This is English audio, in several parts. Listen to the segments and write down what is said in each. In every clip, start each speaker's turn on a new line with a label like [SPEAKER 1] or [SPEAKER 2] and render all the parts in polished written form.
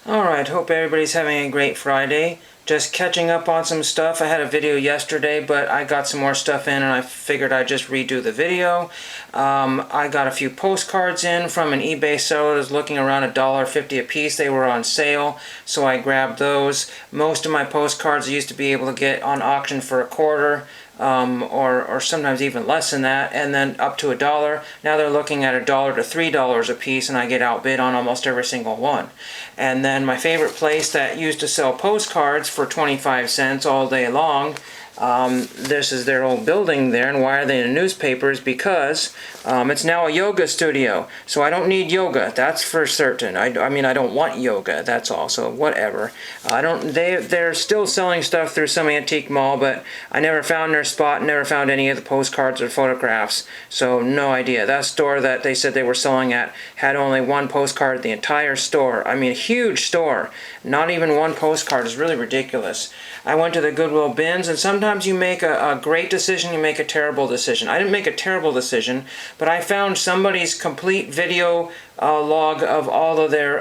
[SPEAKER 1] Alright, hope everybody's having a great Friday. Just catching up on some stuff. I had a video yesterday, but I got some more stuff in and I figured I'd just redo the video. I got a few postcards in from an eBay seller that was looking around $1.50 a piece. They were on sale, so I grabbed those. Most of my postcards I used to be able to get on auction for $0.25. Or sometimes even less than that, and then up to $1. Now they're looking at $1 to $3 a piece, and I get outbid on almost every single one. And then my favorite place that used to sell postcards for 25 cents all day long, this is their old building there, and why are they in the newspapers? Because it's now a yoga studio, so I don't need yoga, that's for certain. I mean, I don't want yoga, that's all, so whatever. They're still selling stuff through some antique mall, but I never found their spot, never found any of the postcards or photographs, so no idea. That store that they said they were selling at had only one postcard at the entire store. I mean, a huge store. Not even one postcard is really ridiculous. I went to the Goodwill bins, and sometimes you make a great decision, you make a terrible decision. I didn't make a terrible decision, but I found somebody's complete video log of all of their...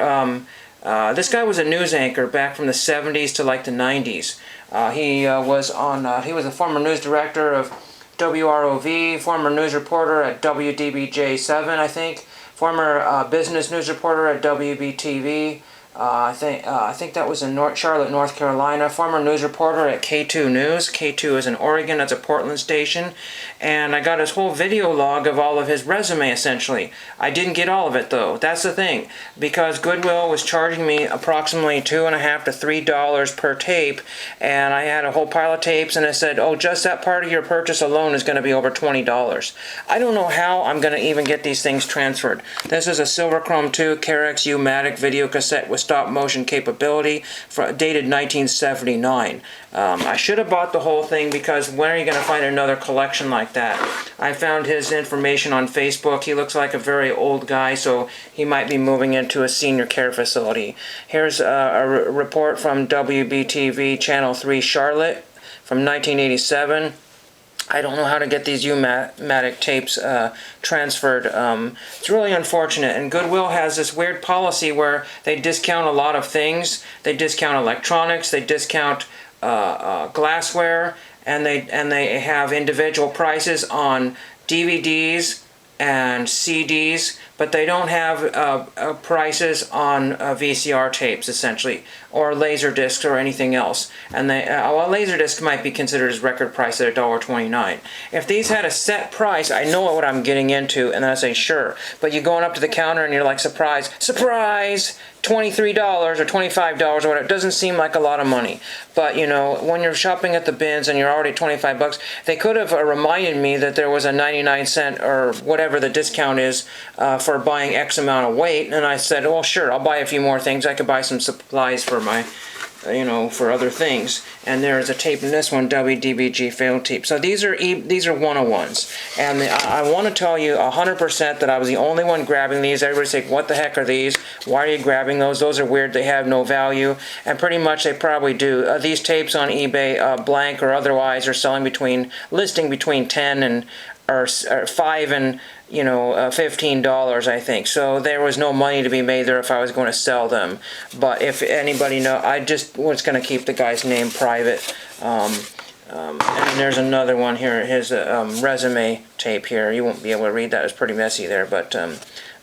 [SPEAKER 1] this guy was a news anchor back from the 70s to like the 90s. He was a former news director of WROV, former news reporter at WDBJ7, I think, former business news reporter at WBTV. I think that was in Charlotte, North Carolina. Former news reporter at K2 News. K2 is in Oregon. That's a Portland station. And I got his whole video log of all of his resume, essentially. I didn't get all of it, though. That's the thing. Because Goodwill was charging me approximately $2.50 to $3 per tape. And I had a whole pile of tapes, and I said, oh, just that part of your purchase alone is going to be over $20. I don't know how I'm going to even get these things transferred. This is a Silverchrome 2 Carex U-Matic video cassette with stop motion capability, dated 1979. I should have bought the whole thing, because when are you going to find another collection like that? I found his information on Facebook. He looks like a very old guy, so he might be moving into a senior care facility. Here's a report from WBTV Channel 3 Charlotte from 1987. I don't know how to get these U-Matic tapes transferred. It's really unfortunate. And Goodwill has this weird policy where they discount a lot of things. They discount electronics. They discount glassware, and they have individual prices on DVDs and CDs, but they don't have prices on VCR tapes, essentially, or laser discs or anything else. And a laser disc might be considered as record price at $1.29. If these had a set price, I know what I'm getting into, and then I say sure. But you're going up to the counter and you're like, surprise, surprise! $23 or $25 or whatever. It doesn't seem like a lot of money. But, you know, when you're shopping at the bins and you're already $25, they could have reminded me that there was a 99-cent or whatever the discount is for buying X amount of weight. And I said, well, sure, I'll buy a few more things. I could buy some supplies for my... for other things. And there's a tape in this one, WDBG failed tape. So these are 101s. And I want to tell you 100% that I was the only one grabbing these. Everybody's like, what the heck are these? Why are you grabbing those? Those are weird. They have no value. And pretty much they probably do. These tapes on eBay, blank or otherwise, are listing between 10 and or 5 and $15, I think. So there was no money to be made there if I was going to sell them. But if anybody I just was going to keep the guy's name private. And there's another one here, his resume tape here. You won't be able to read that. It's pretty messy there, but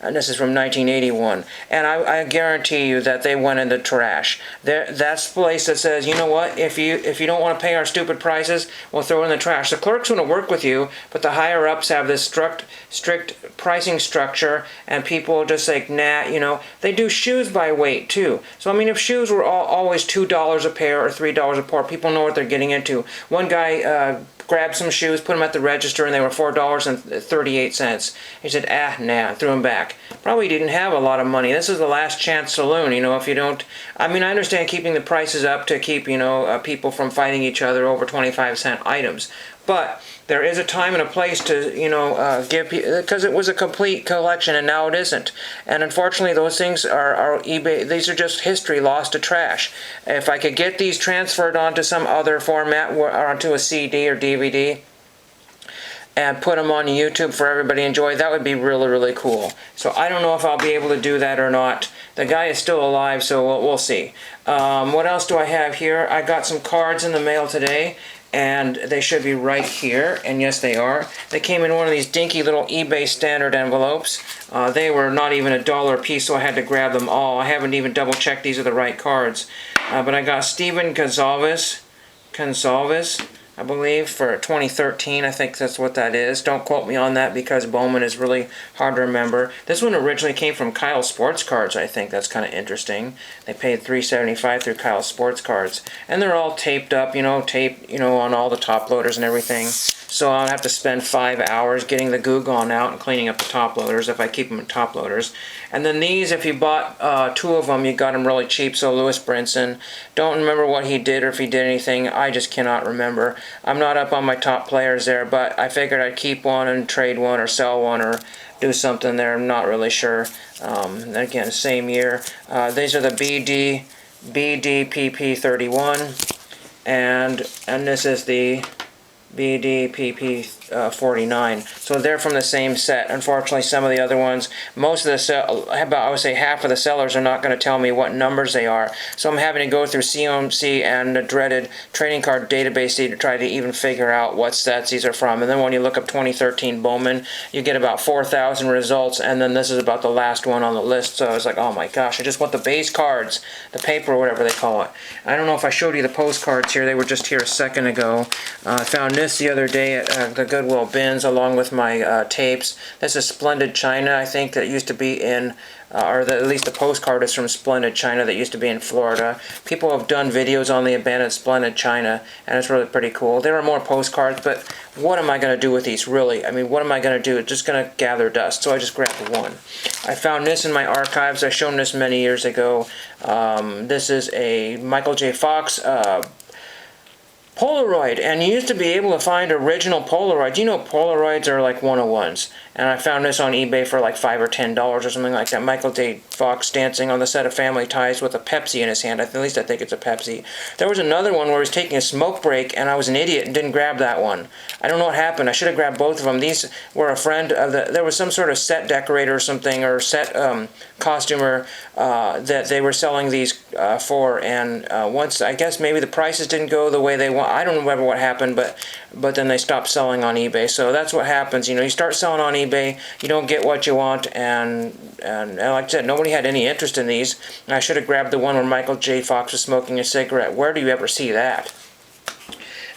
[SPEAKER 1] and this is from 1981. And I guarantee you that they went in the trash. That's the place that says, you know what, if you don't want to pay our stupid prices, we'll throw it in the trash. The clerks want to work with you, but the higher-ups have this strict pricing structure, and people are just like, nah, They do shoes by weight, too. So, I mean, if shoes were always $2 a pair or $3 a pair, people know what they're getting into. One guy... grabbed some shoes, put them at the register, and they were $4.38. He said, nah, threw them back. Probably didn't have a lot of money. This is the last chance saloon, if you don't... I mean, I understand keeping the prices up to keep, people from fighting each other over 25-cent items. But there is a time and a place to, give people... Because it was a complete collection, and now it isn't. And unfortunately, those things are eBay... These are just history lost to trash. If I could get these transferred onto some other format, or onto a CD or DVD, and put them on YouTube for everybody to enjoy, that would be really, really cool. So I don't know if I'll be able to do that or not. The guy is still alive, so we'll see. What else do I have here? I got some cards in the mail today, and they should be right here, and yes they are. They came in one of these dinky little eBay standard envelopes. They were not even $1 a piece, so I had to grab them all. I haven't even double checked these are the right cards. But I got Steven Gonzalez, I believe, for 2013. I think that's what that is. Don't quote me on that because Bowman is really hard to remember. This one originally came from Kyle Sports Cards, I think. That's kind of interesting. They paid $3.75 through Kyle Sports Cards. And they're all taped up, on all the top loaders and everything. So I'll have to spend 5 hours getting the goo gone out and cleaning up the top loaders if I keep them in top loaders. And then these, if you bought 2 of them, you got them really cheap. So Louis Brinson, don't remember what he did or if he did anything. I just cannot remember. I'm not up on my top players there, but I figured I'd keep one and trade one or sell one or do something there. I'm not really sure. Again, same year. These are the BDPP31, and this is the BDPP49. So they're from the same set. Unfortunately, some of the other ones, most of the I would say half of the sellers are not going to tell me what numbers they are. So I'm having to go through CMC and the dreaded trading card database to try to even figure out what sets these are from. And then when you look up 2013 Bowman, you get about 4,000 results, and then this is about the last one on the list. So I was like, oh my gosh, I just want the base cards, the paper or whatever they call it. I don't know if I showed you the postcards here. They were just here a second ago. I found this the other day at the Goodwill bins along with my tapes. This is Splendid China, I think, that used to be in, at least the postcard is from Splendid China that used to be in Florida. People have done videos on the abandoned Splendid China, and it's really pretty cool. There are more postcards, but what am I going to do with these, really? I mean, what am I going to do? It's just going to gather dust, so I just grabbed one. I found this in my archives. I've shown this many years ago. This is a Michael J. Fox Polaroid, and you used to be able to find original Polaroids. You know, Polaroids are like 101s, and I found this on eBay for like $5 or $10 or something like that. Michael J. Fox dancing on the set of Family Ties with a Pepsi in his hand. At least I think it's a Pepsi. There was another one where he was taking a smoke break, and I was an idiot and didn't grab that one. I don't know what happened. I should have grabbed both of them. These were a friend of there was some sort of set decorator or something, or set costumer that they were selling these for, and once, I guess maybe the prices didn't go the way they want. I don't remember what happened, but then they stopped selling on eBay. So that's what happens. You start selling on eBay, you don't get what you want, and like I said, nobody had any interest in these. I should have grabbed the one where Michael J. Fox was smoking a cigarette. Where do you ever see that?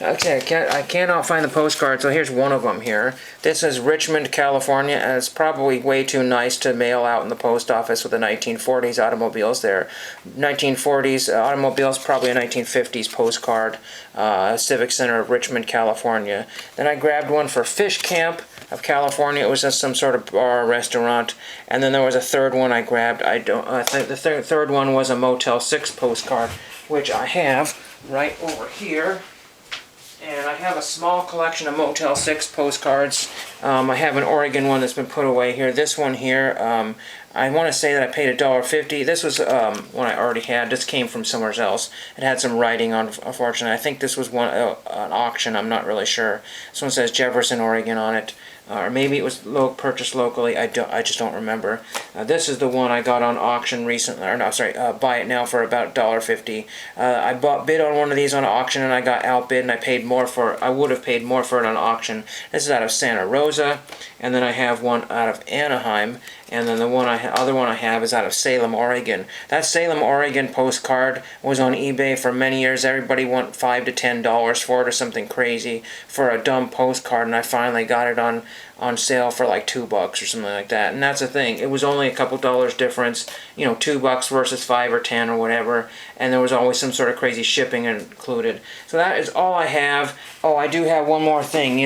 [SPEAKER 1] Okay, I cannot find the postcard, so here's one of them here. This is Richmond, California, and it's probably way too nice to mail out in the post office with the 1940s automobiles there. 1940s automobiles, probably a 1950s postcard. Civic Center of Richmond, California. Then I grabbed one for Fish Camp of California. It was just some sort of bar or restaurant. And then there was a third one I grabbed. I think the third one was a Motel 6 postcard, which I have right over here. And I have a small collection of Motel 6 postcards. I have an Oregon one that's been put away here. This one here, I want to say that I paid $1.50. This was one I already had. This came from somewhere else. It had some writing on, unfortunately. I think this was one an auction. I'm not really sure. This one says Jefferson, Oregon on it. Or maybe it was purchased locally. I just don't remember. This is the one I got on auction recently. Or no, sorry, buy it now for about $1.50. I bid on one of these on auction and I got outbid, and I paid more for it. I would have paid more for it on auction. This is out of Santa Rosa, and then I have one out of Anaheim, and then the other one I have is out of Salem, Oregon. That Salem, Oregon postcard was on eBay for many years. Everybody wanted $5 to $10 for it or something crazy for a dumb postcard, and I finally got it on sale for like $2 or something like that. And that's the thing, it was only a couple dollars difference, $2 versus 5 or 10 or whatever, and there was always some sort of crazy shipping included. So that is all I have. Oh, I do have one more thing.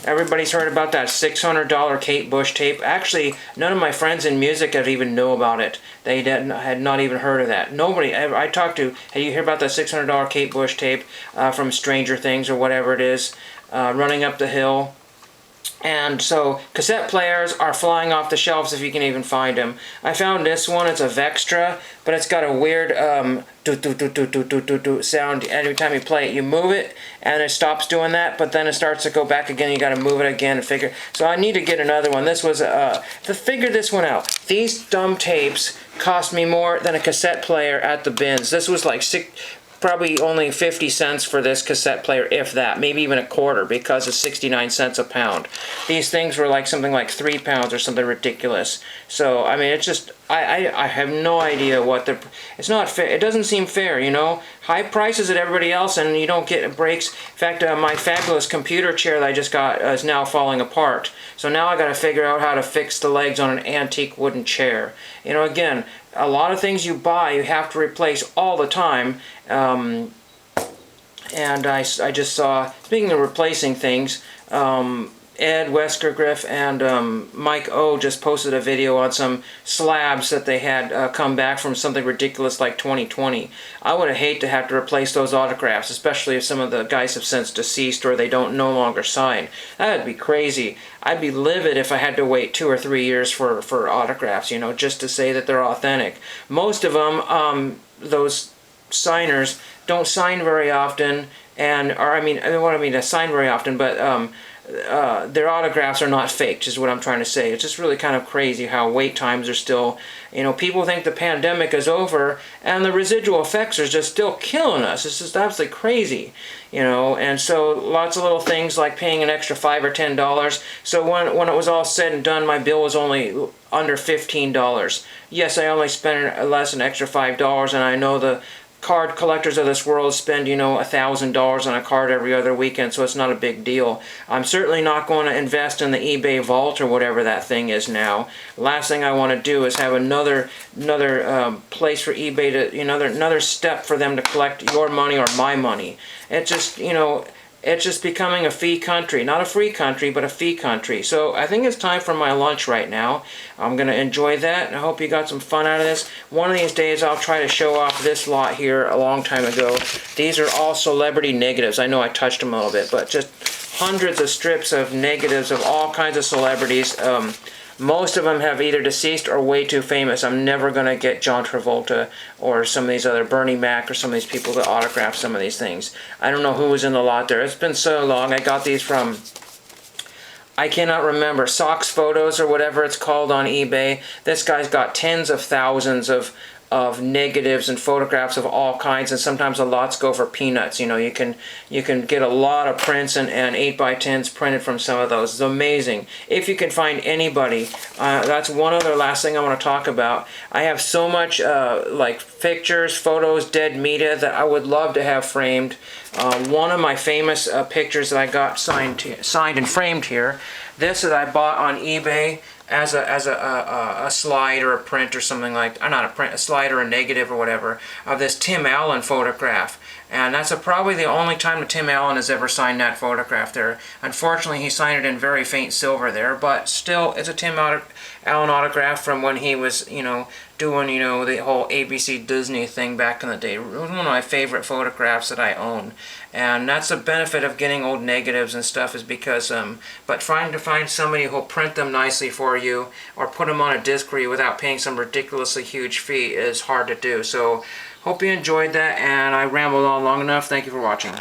[SPEAKER 1] Everybody's heard about that $600 Kate Bush tape. Actually, none of my friends in music have even know about it. They had not even heard of that. Nobody I talked to, hey, you hear about that $600 Kate Bush tape from Stranger Things or whatever it is, Running Up the Hill? And so cassette players are flying off the shelves if you can even find them. I found this one. It's a Vextra, but it's got a weird sound every time you play it. You move it and it stops doing that, but then it starts to go back again. You got to move it again and figure. So I need to get another one. This was figure this one out. These dumb tapes cost me more than a cassette player at the bins. This was like probably only 50 cents for this cassette player, if that, maybe even a quarter, because it's 69 cents a pound. These things were like something like 3 pounds or something ridiculous. So I mean, it's just, I have no idea what it's not fair. It doesn't seem fair, you know. High prices at everybody else, and you don't get breaks. In fact, my fabulous computer chair that I just got is now falling apart. So now I got to figure out how to fix the legs on an antique wooden chair. You know, again, a lot of things you buy you have to replace all the time. And I just saw, speaking of replacing things, Ed Weskergriff and Mike O just posted a video on some slabs that they had come back from something ridiculous like 2020. I would hate to have to replace those autographs, especially if some of the guys have since deceased or they don't no longer sign. That would be crazy. I'd be livid if I had to wait 2 or 3 years for autographs, you know, just to say that they're authentic. Most of them, those signers, don't sign very often, and sign very often, but their autographs are not faked, is what I'm trying to say. It's just really kind of crazy how wait times are still, you know, people think the pandemic is over and the residual effects are just still killing us. It's just absolutely crazy, you know. And so lots of little things like paying an extra $5 or $10. So when it was all said and done, my bill was only under $15. Yes, I only spent less an extra $5, and I know the card collectors of this world spend, you know, $1,000 on a card every other weekend, so it's not a big deal. I'm certainly not going to invest in the eBay vault or whatever that thing is now. Last thing I want to do is have another place for eBay to, you know, another step for them to collect your money or my money. It's just, you know, it's just becoming a fee country. Not a free country, but a fee country. So I think it's time for my lunch right now. I'm going to enjoy that, and I hope you got some fun out of this. One of these days I'll try to show off this lot here a long time ago. These are all celebrity negatives. I know I touched them a little bit, but just hundreds of strips of negatives of all kinds of celebrities. Most of them have either deceased or way too famous. I'm never going to get John Travolta or some of these other Bernie Mac or some of these people to autograph some of these things. I don't know who was in the lot there. It's been so long. I got these from, I cannot remember, Socks Photos or whatever it's called on eBay. This guy's got tens of thousands of negatives and photographs of all kinds, and sometimes the lots go for peanuts. You know, you can get a lot of prints and 8x10s printed from some of those. It's amazing. If you can find anybody, that's one other last thing I want to talk about. I have so much like pictures, photos, dead media that I would love to have framed. One of my famous pictures that I got signed and framed here, this that I bought on eBay as a slide or a print or something like, not a print, a slide or a negative or whatever, of this Tim Allen photograph. And that's probably the only time that Tim Allen has ever signed that photograph there. Unfortunately, he signed it in very faint silver there, but still, it's a Tim Allen autograph from when he was, you know, doing, you know, the whole ABC Disney thing back in the day. It was one of my favorite photographs that I own. And that's the benefit of getting old negatives and stuff, is because, but trying to find somebody who'll print them nicely for you or put them on a disc for you without paying some ridiculously huge fee is hard to do. So, hope you enjoyed that, and I rambled on long enough. Thank you for watching.